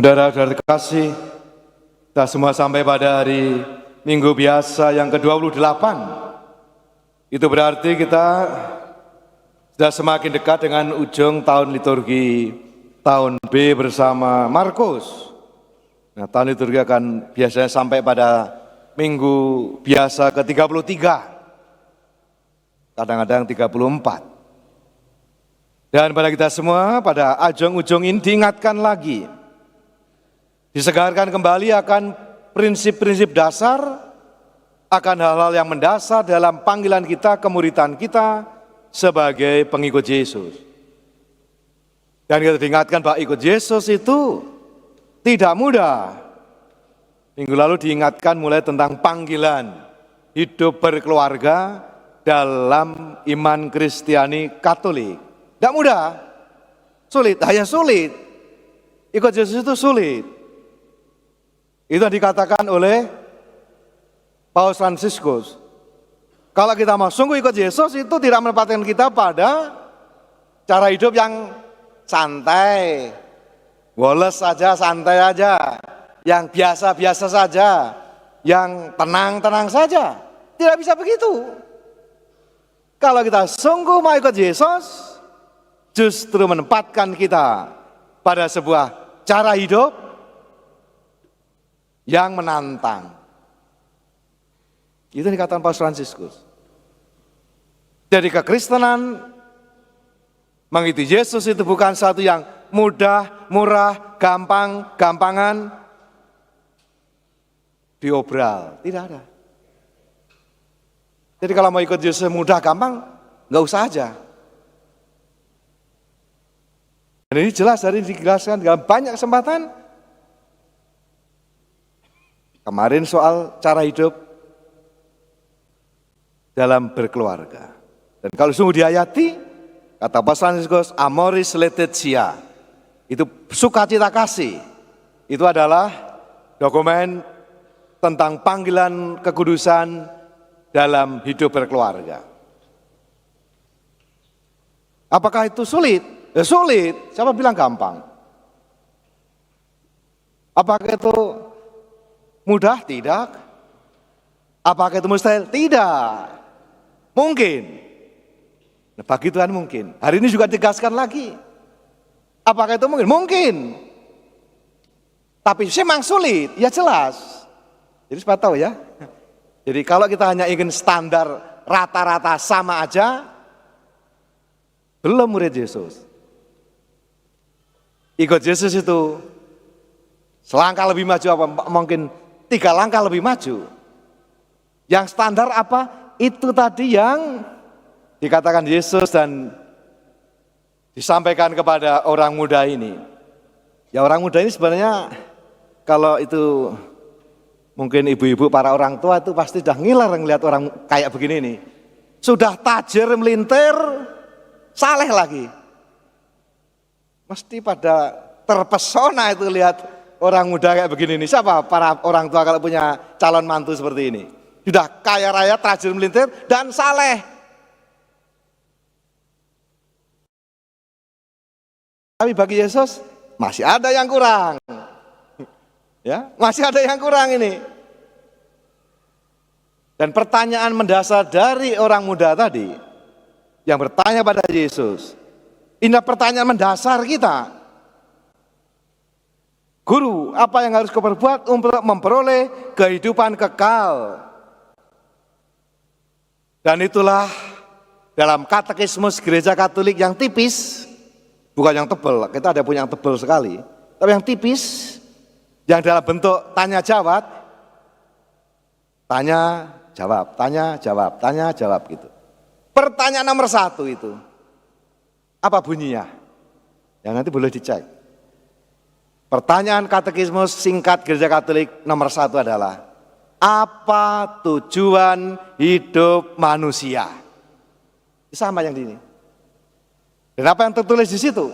Saudara-saudara terkasih, kita semua sampai pada hari Minggu biasa yang ke-28. Itu berarti kita sudah semakin dekat dengan ujung tahun liturgi tahun B bersama Markus. Nah, tahun liturgi akan biasanya sampai pada Minggu biasa ke-33, kadang-kadang 34. Dan pada kita semua pada ujung ini diingatkan lagi, disegarkan kembali akan prinsip-prinsip dasar, akan hal-hal yang mendasar dalam panggilan kita, kemuridan kita sebagai pengikut Yesus. Dan kita diingatkan bahwa ikut Yesus itu tidak mudah. Minggu lalu diingatkan mulai tentang panggilan hidup berkeluarga dalam iman Kristiani Katolik. Tidak mudah, sulit, hanya sulit. Ikut Yesus itu sulit. Itu yang dikatakan oleh Paus Fransiskus. Kalau kita mau sungguh ikut Yesus itu tidak menempatkan kita pada cara hidup yang santai, woles saja, santai aja, yang biasa-biasa saja, yang tenang-tenang saja. Tidak bisa begitu. Kalau kita sungguh mau ikut Yesus, justru menempatkan kita pada sebuah cara hidup yang menantang. Itu dikatakan Paus Fransiskus. Jadi kekristenan mengikuti Yesus itu bukan satu yang mudah, murah, gampang, gampangan, diobral. Tidak ada. Jadi kalau mau ikut Yesus mudah, gampang, nggak usah aja. Dan ini jelas dari dijelaskan dalam banyak kesempatan. Kemarin soal cara hidup dalam berkeluarga. Dan kalau sungguh dihayati, kata Paus Fransiskus, amoris laetitia, itu sukacita kasih. Itu adalah dokumen tentang panggilan kekudusan dalam hidup berkeluarga. Apakah itu sulit? Ya sulit, siapa bilang gampang? Apakah itu mudah? Tidak. Apakah itu mustahil? Tidak. Mungkin. Nah, bagi Tuhan mungkin. Hari ini juga ditegaskan lagi. Apakah itu mungkin? Mungkin. Tapi memang sulit, ya jelas. Jadi supaya tahu ya. Jadi kalau kita hanya ingin standar rata-rata sama aja, belum murid Yesus. Ikut Yesus itu selangkah lebih maju apa? Mungkin 3 langkah lebih maju. Yang standar apa? Itu tadi yang dikatakan Yesus dan disampaikan kepada orang muda ini. Ya orang muda ini sebenarnya kalau itu mungkin ibu-ibu para orang tua itu pasti sudah ngiler ngelihat orang kayak begini nih. Sudah tajir melintir, saleh lagi. Mesti pada terpesona itu lihat orang muda kayak begini nih. Siapa para orang tua kalau punya calon mantu seperti ini? Sudah kaya raya, tajir melintir, dan saleh. Tapi bagi Yesus masih ada yang kurang. Ya, masih ada yang kurang ini. Dan pertanyaan mendasar dari orang muda tadi yang bertanya pada Yesus, ini pertanyaan mendasar kita. Guru, apa yang harus kau perbuat untuk memperoleh kehidupan kekal? Dan itulah dalam katekismus gereja Katolik yang tipis, bukan yang tebal, kita ada punya yang tebal sekali, tapi yang tipis, yang dalam bentuk tanya jawab, tanya jawab, tanya jawab, tanya jawab gitu. Pertanyaan nomor 1 itu, apa bunyinya? Yang nanti boleh dicek. Pertanyaan katekismus singkat gereja Katolik nomor 1 adalah, apa tujuan hidup manusia? Sama yang ini. Dan apa yang tertulis di situ?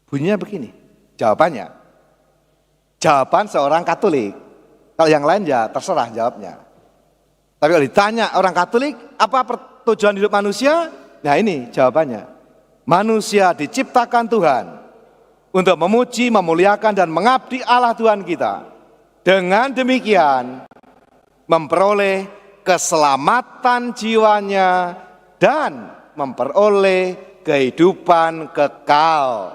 Bunyinya begini. Jawabannya, jawaban seorang Katolik. Kalau yang lain ya terserah jawabnya. Tapi kalau ditanya orang Katolik, apa tujuan hidup manusia? Nah ini jawabannya. Manusia diciptakan Tuhan untuk memuji, memuliakan, dan mengabdi Allah Tuhan kita. Dengan demikian, memperoleh keselamatan jiwanya dan memperoleh kehidupan kekal.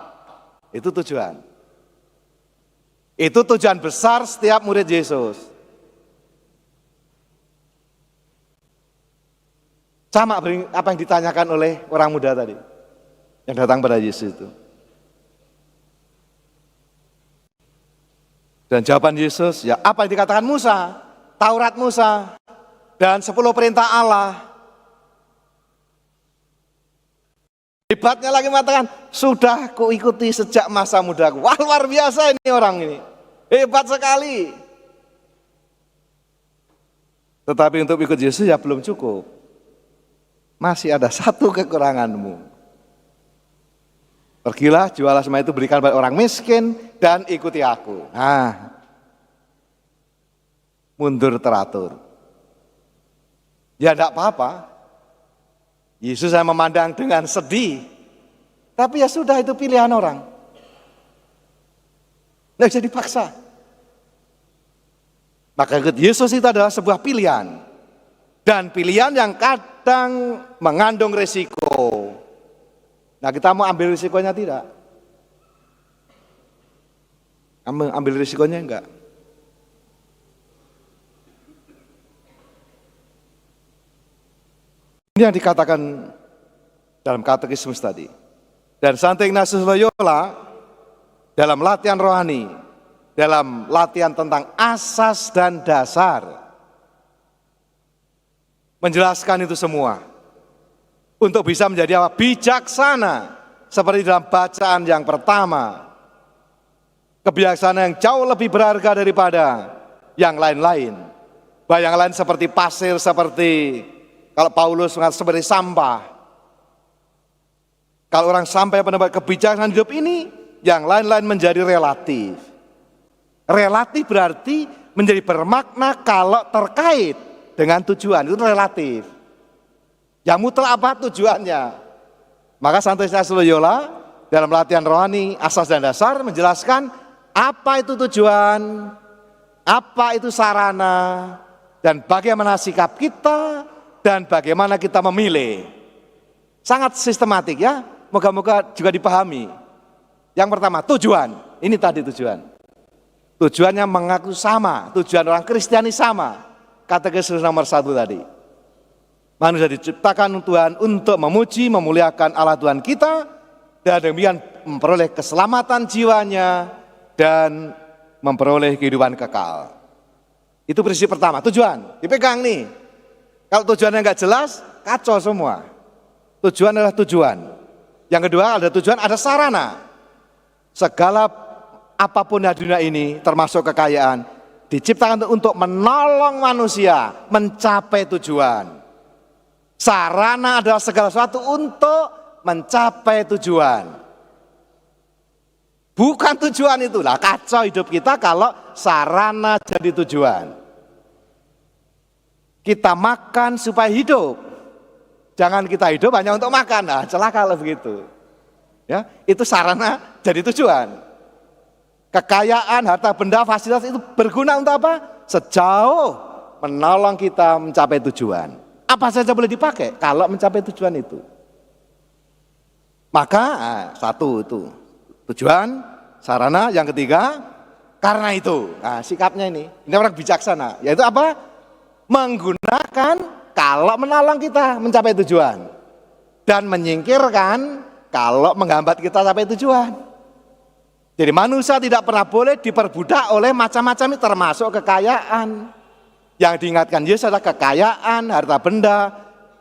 Itu tujuan. Itu tujuan besar setiap murid Yesus. Sama apa yang ditanyakan oleh orang muda tadi yang datang pada Yesus itu. Dan jawaban Yesus, ya apa yang dikatakan Musa, Taurat Musa, dan 10 perintah Allah. Hebatnya lagi mengatakan, sudah kuikuti sejak masa mudaku. Wah, luar biasa ini orang ini. Hebat sekali. Tetapi untuk ikut Yesus ya belum cukup. Masih ada satu kekuranganmu. Pergilah, jualah semua itu, berikan pada orang miskin, dan ikuti aku. Nah, mundur teratur. Ya tidak apa-apa. Yesus saya memandang dengan sedih. Tapi ya sudah, itu pilihan orang. Tidak bisa dipaksa. Maka ikut Yesus itu adalah sebuah pilihan. Dan pilihan yang kadang mengandung risiko. Nah, kita mau ambil risikonya tidak? Ambil risikonya enggak? Ini yang dikatakan dalam katekismus tadi. Dan Santo Ignatius Loyola dalam latihan rohani, dalam latihan tentang asas dan dasar, menjelaskan itu semua. Untuk bisa menjadi apa? Bijaksana. Seperti dalam bacaan yang pertama. Kebijaksanaan yang jauh lebih berharga daripada yang lain-lain. Yang lain seperti pasir, seperti kalau Paulus mengatakan seperti sampah. Kalau orang sampai pada kebijaksanaan hidup ini, yang lain-lain menjadi relatif. Relatif berarti menjadi bermakna kalau terkait dengan tujuan, itu relatif. Yang mutlak apa tujuannya? Maka Santo Ignatius Loyola dalam latihan rohani asas dan dasar menjelaskan apa itu tujuan, apa itu sarana, dan bagaimana sikap kita, dan bagaimana kita memilih. Sangat sistematik ya, moga-moga juga dipahami. Yang pertama, tujuan. Ini tadi tujuan. Tujuannya mengaku sama, tujuan orang Kristiani sama. Katekismus nomor 1 tadi. Manusia diciptakan Tuhan untuk memuji, memuliakan Allah Tuhan kita, dan demikian memperoleh keselamatan jiwanya, dan memperoleh kehidupan kekal. Itu prinsip pertama, tujuan. Dipegang nih. Kalau tujuannya nggak jelas, kacau semua. Tujuan adalah tujuan. Yang kedua ada tujuan, ada sarana. Segala apapun di dunia ini, termasuk kekayaan, diciptakan untuk menolong manusia mencapai tujuan. Sarana adalah segala sesuatu untuk mencapai tujuan. Bukan tujuan itulah, kacau hidup kita kalau sarana jadi tujuan. Kita makan supaya hidup. Jangan kita hidup hanya untuk makan. Nah, celaka kalau begitu. Ya, itu sarana jadi tujuan. Kekayaan, harta benda, fasilitas itu berguna untuk apa? Sejauh menolong kita mencapai tujuan. Apa saja boleh dipakai kalau mencapai tujuan itu. Maka satu itu tujuan, sarana. Yang ketiga, karena itu. Nah, sikapnya ini orang bijaksana. Yaitu apa? Menggunakan kalau menolong kita mencapai tujuan. Dan menyingkirkan kalau menghambat kita sampai tujuan. Jadi manusia tidak pernah boleh diperbudak oleh macam-macam, termasuk kekayaan. Yang diingatkan Yesus adalah kekayaan, harta benda,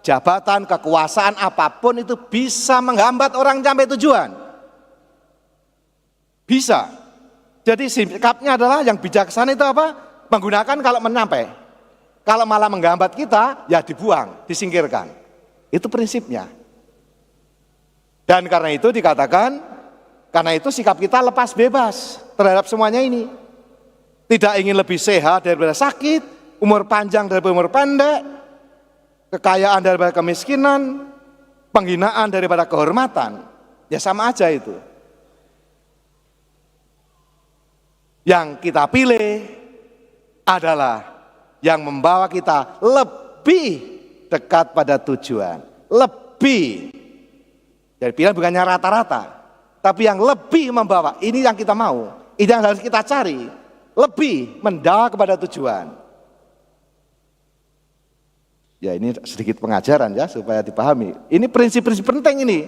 jabatan, kekuasaan, apapun itu bisa menghambat orang sampai tujuan. Bisa. Jadi sikapnya adalah yang bijaksana itu apa? Menggunakan kalau menyampai. Kalau malah menghambat kita, ya dibuang, disingkirkan. Itu prinsipnya. Dan karena itu dikatakan, karena itu sikap kita lepas bebas terhadap semuanya ini. Tidak ingin lebih sehat daripada sakit, umur panjang daripada umur pendek, kekayaan daripada kemiskinan, penghinaan daripada kehormatan. Ya sama aja itu. Yang kita pilih adalah yang membawa kita lebih dekat pada tujuan. Lebih. Jadi pilihan bukannya rata-rata, tapi yang lebih membawa. Ini yang kita mau. Ini yang harus kita cari. Lebih mendalam kepada tujuan. Ya ini sedikit pengajaran ya supaya dipahami. Ini prinsip-prinsip penting ini.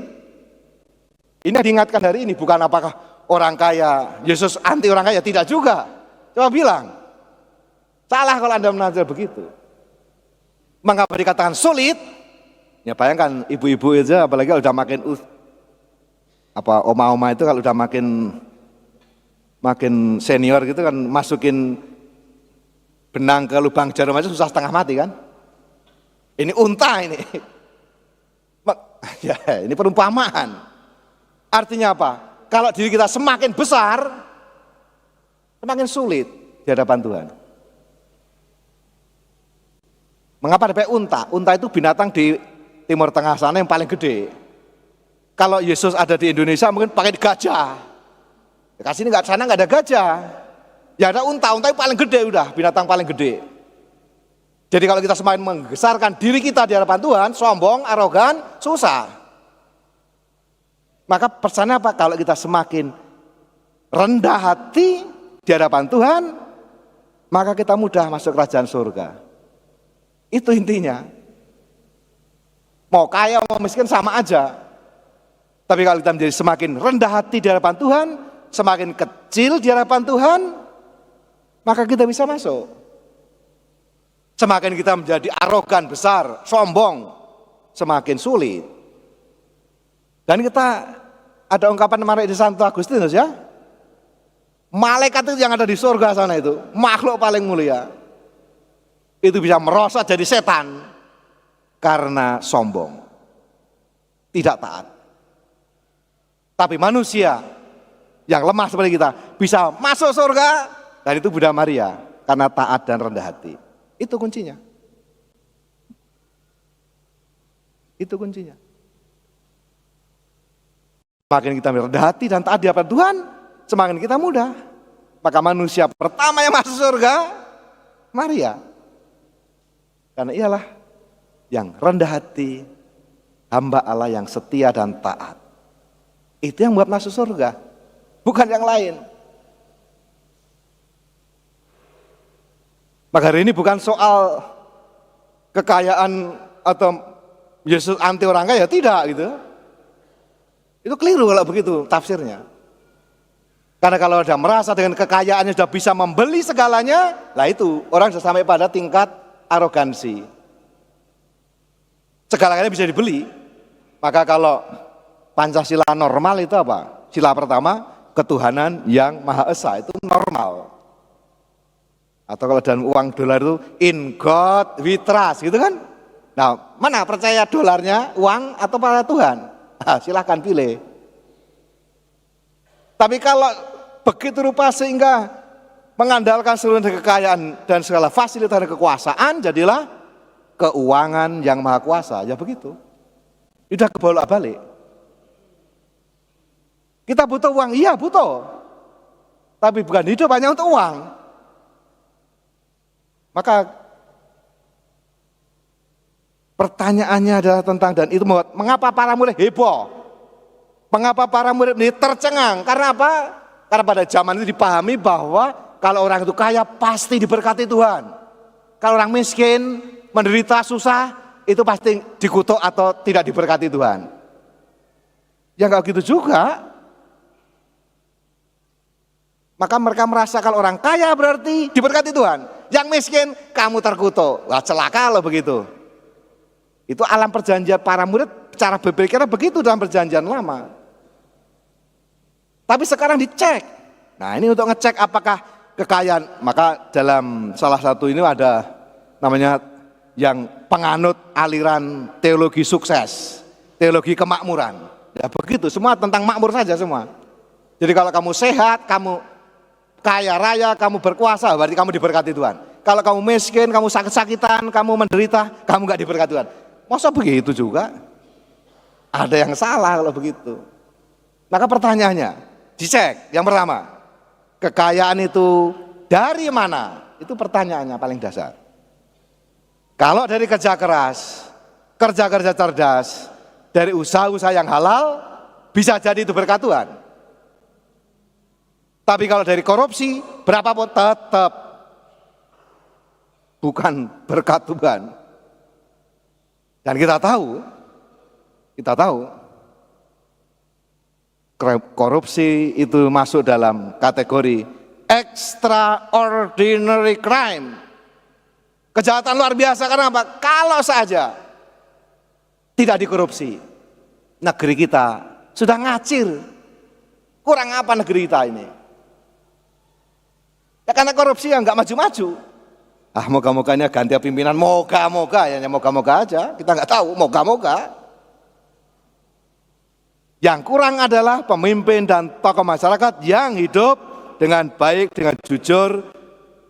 Ini yang diingatkan hari ini, bukan apakah orang kaya, Yesus anti orang kaya, tidak juga. Coba bilang, salah kalau Anda menafsir begitu. Mengapa dikatakan sulit? Ya bayangkan ibu-ibu itu apalagi kalau udah makin oma-oma itu kalau udah makin senior gitu kan masukin benang ke lubang jarum aja susah setengah mati kan. Ini unta ini. Ya, ini perumpamaan. Artinya apa? Kalau diri kita semakin besar, semakin sulit di hadapan Tuhan. Mengapa ada unta? Unta itu binatang di Timur Tengah sana yang paling gede. Kalau Yesus ada di Indonesia mungkin pakai gajah. Kasih ini sana nggak ada gajah. Ya ada unta yang paling gede udah, binatang paling gede. Jadi kalau kita semakin membesarkan diri kita di hadapan Tuhan, sombong, arogan, susah. Maka pesannya apa? Kalau kita semakin rendah hati di hadapan Tuhan, maka kita mudah masuk kerajaan surga. Itu intinya. Mau kaya, mau miskin sama aja. Tapi kalau kita menjadi semakin rendah hati di hadapan Tuhan, semakin kecil di hadapan Tuhan, maka kita bisa masuk. Semakin kita menjadi arogan, besar, sombong, semakin sulit. Dan kita ada ungkapan kemarin di Santo Agustinus ya. Malaikat itu yang ada di surga sana itu, makhluk paling mulia. Itu bisa merosot jadi setan karena sombong. Tidak taat. Tapi manusia yang lemah seperti kita bisa masuk surga, dan itu Bunda Maria karena taat dan rendah hati. Itu kuncinya. Itu kuncinya. Semakin kita rendah hati dan taat di hadapan Tuhan, semakin kita mudah. Maka manusia pertama yang masuk surga, Maria. Karena ialah yang rendah hati, hamba Allah yang setia dan taat. Itu yang buat masuk surga, bukan yang lain. Maka hari ini bukan soal kekayaan atau Yesus anti orang kaya, tidak gitu. Itu keliru kalau begitu tafsirnya. Karena kalau sudah merasa dengan kekayaannya sudah bisa membeli segalanya, lah itu orang sudah sampai pada tingkat arogansi. Segalanya bisa dibeli. Maka kalau Pancasila normal itu apa? Sila pertama, ketuhanan yang Maha Esa, itu normal. Atau kalau dalam uang dolar itu in God we trust gitu kan. Nah mana percaya dolarnya, uang atau pada Tuhan? Nah, silahkan pilih. Tapi kalau begitu rupa sehingga mengandalkan seluruh kekayaan dan segala fasilitas dan kekuasaan, jadilah keuangan yang maha kuasa, ya begitu. Sudah kebolak-balik. Kita butuh uang, iya butuh. Tapi bukan hidup hanya untuk uang. Maka pertanyaannya adalah tentang, dan itu mengapa para murid heboh? Mengapa para murid ini tercengang? Karena apa? Karena pada zaman itu dipahami bahwa kalau orang itu kaya pasti diberkati Tuhan. Kalau orang miskin, menderita, susah, itu pasti dikutuk atau tidak diberkati Tuhan. Ya enggak gitu juga. Maka mereka merasa kalau orang kaya berarti diberkati Tuhan. Yang miskin kamu terkutuk. Wah celaka loh begitu. Itu alam perjanjian para murid cara berpikirnya begitu dalam perjanjian lama. Tapi sekarang dicek. Nah ini untuk ngecek apakah kekayaan. Maka dalam salah satu ini ada namanya yang penganut aliran teologi sukses. Teologi kemakmuran. Ya begitu, semua tentang makmur saja semua. Jadi kalau kamu sehat, kamu kaya raya, kamu berkuasa, berarti kamu diberkati Tuhan. Kalau kamu miskin, kamu sakit-sakitan, kamu menderita, kamu gak diberkati Tuhan. Masa begitu juga? Ada yang salah kalau begitu. Maka pertanyaannya, dicek. Yang pertama, kekayaan itu dari mana? Itu pertanyaannya paling dasar. Kalau dari kerja keras, kerja-kerja cerdas, dari usaha-usaha yang halal, bisa jadi itu berkat Tuhan. Tapi kalau dari korupsi, berapapun tetap bukan berkat Tuhan. Dan kita tahu korupsi itu masuk dalam kategori extraordinary crime. Kejahatan luar biasa karena apa? Kalau saja tidak dikorupsi, negeri kita sudah ngacir. Kurang apa negeri kita ini? Ya karena korupsi yang nggak maju-maju. Moga-moga ini ganti pimpinan, moga-moga aja. Kita nggak tahu, moga-moga. Yang kurang adalah pemimpin dan tokoh masyarakat yang hidup dengan baik, dengan jujur,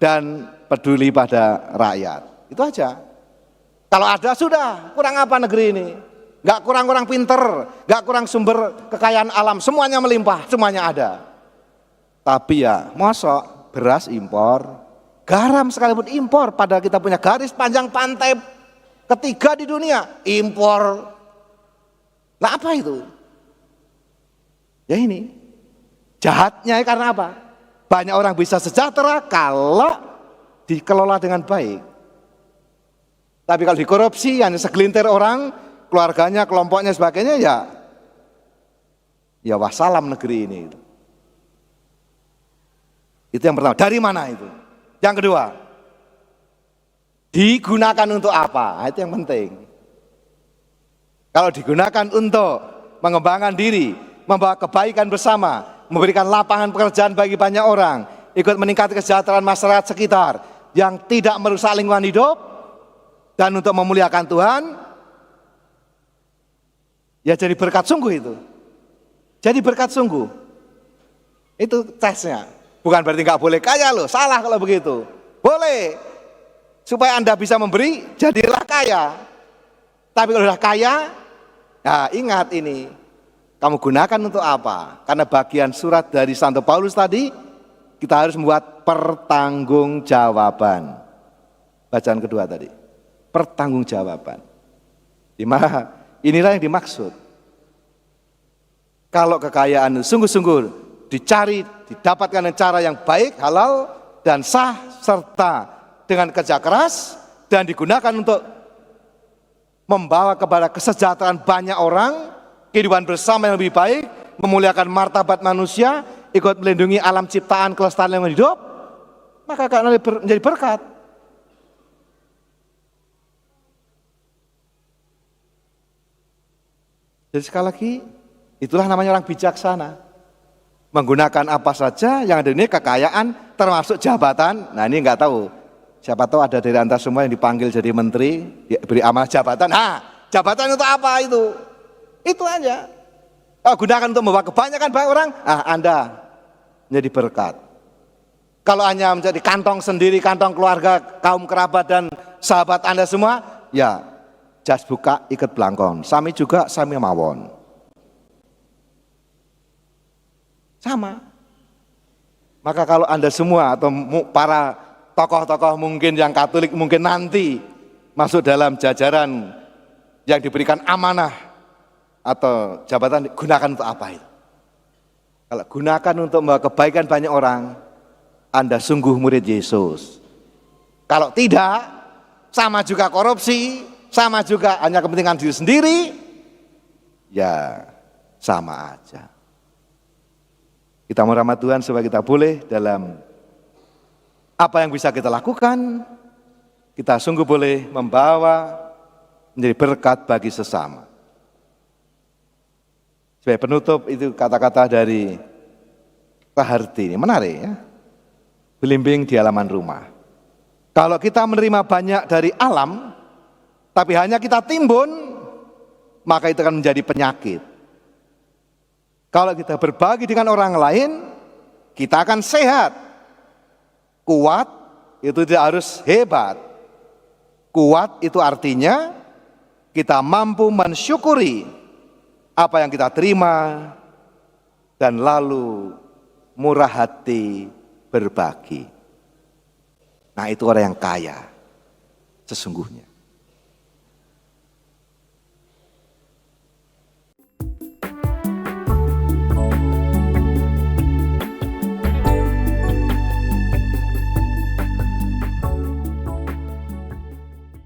dan peduli pada rakyat. Itu aja. Kalau ada sudah, kurang apa negeri ini? Gak kurang-kurang pinter, gak kurang sumber kekayaan alam, semuanya melimpah, semuanya ada. Tapi ya, mosok beras impor, garam sekalipun impor, padahal kita punya garis panjang pantai ketiga di dunia, impor. Lah apa itu? Ya ini, jahatnya karena apa? Banyak orang bisa sejahtera kalau dikelola dengan baik. Tapi kalau dikorupsi, hanya segelintir orang, keluarganya, kelompoknya, sebagainya, ya wassalam negeri ini. Itu yang pertama. Dari mana itu? Yang kedua, digunakan untuk apa? Nah, itu yang penting. Kalau digunakan untuk mengembangkan diri, membawa kebaikan bersama, memberikan lapangan pekerjaan bagi banyak orang, ikut meningkatkan kesejahteraan masyarakat sekitar yang tidak merusak lingkungan hidup, dan untuk memuliakan Tuhan, ya jadi berkat sungguh itu. Jadi berkat sungguh. Itu tesnya. Bukan berarti nggak boleh kaya loh, salah kalau begitu. Boleh. Supaya Anda bisa memberi, jadilah kaya. Tapi kalau sudah kaya, nah ingat ini. Kamu gunakan untuk apa? Karena bagian surat dari Santo Paulus tadi, kita harus membuat pertanggungjawaban. Bacaan kedua tadi, pertanggungjawaban. Inilah yang dimaksud. Kalau kekayaan sungguh-sungguh dicari, didapatkan dengan cara yang baik, halal, dan sah, serta dengan kerja keras, dan digunakan untuk membawa kepada kesejahteraan banyak orang, kehidupan bersama yang lebih baik, memuliakan martabat manusia, ikut melindungi alam ciptaan, kelestarian lingkungan hidup, maka akan menjadi berkat. Jadi sekali lagi, itulah namanya orang bijaksana. Menggunakan apa saja yang ada ini kekayaan, termasuk jabatan. Nah ini nggak tahu, siapa tahu ada dari antara semua yang dipanggil jadi menteri, diberi amanah jabatan. Jabatan itu apa itu? Itu aja. Gunakan untuk membawa kebanyakan banyak orang, Anda menjadi berkat. Kalau hanya menjadi kantong sendiri, kantong keluarga, kaum kerabat dan sahabat Anda semua, ya jas buka ikat belangkon. Sami juga sami mawon. Sama. Maka kalau Anda semua atau para tokoh-tokoh mungkin yang Katolik mungkin nanti masuk dalam jajaran yang diberikan amanah atau jabatan, gunakan untuk apa itu? Kalau gunakan untuk membawa kebaikan banyak orang, Anda sungguh murid Yesus. Kalau tidak, sama juga korupsi, sama juga hanya kepentingan diri sendiri, ya sama aja. Kita mau rahmat Tuhan supaya kita boleh dalam apa yang bisa kita lakukan, kita sungguh boleh membawa menjadi berkat bagi sesama. Sebagai penutup itu kata-kata dari Raharti ini menarik ya. Belimbing di halaman rumah. Kalau kita menerima banyak dari alam, tapi hanya kita timbun, maka itu akan menjadi penyakit. Kalau kita berbagi dengan orang lain, kita akan sehat. Kuat itu tidak harus hebat. Kuat itu artinya kita mampu mensyukuri apa yang kita terima, dan lalu murah hati berbagi. Nah, itu orang yang kaya sesungguhnya.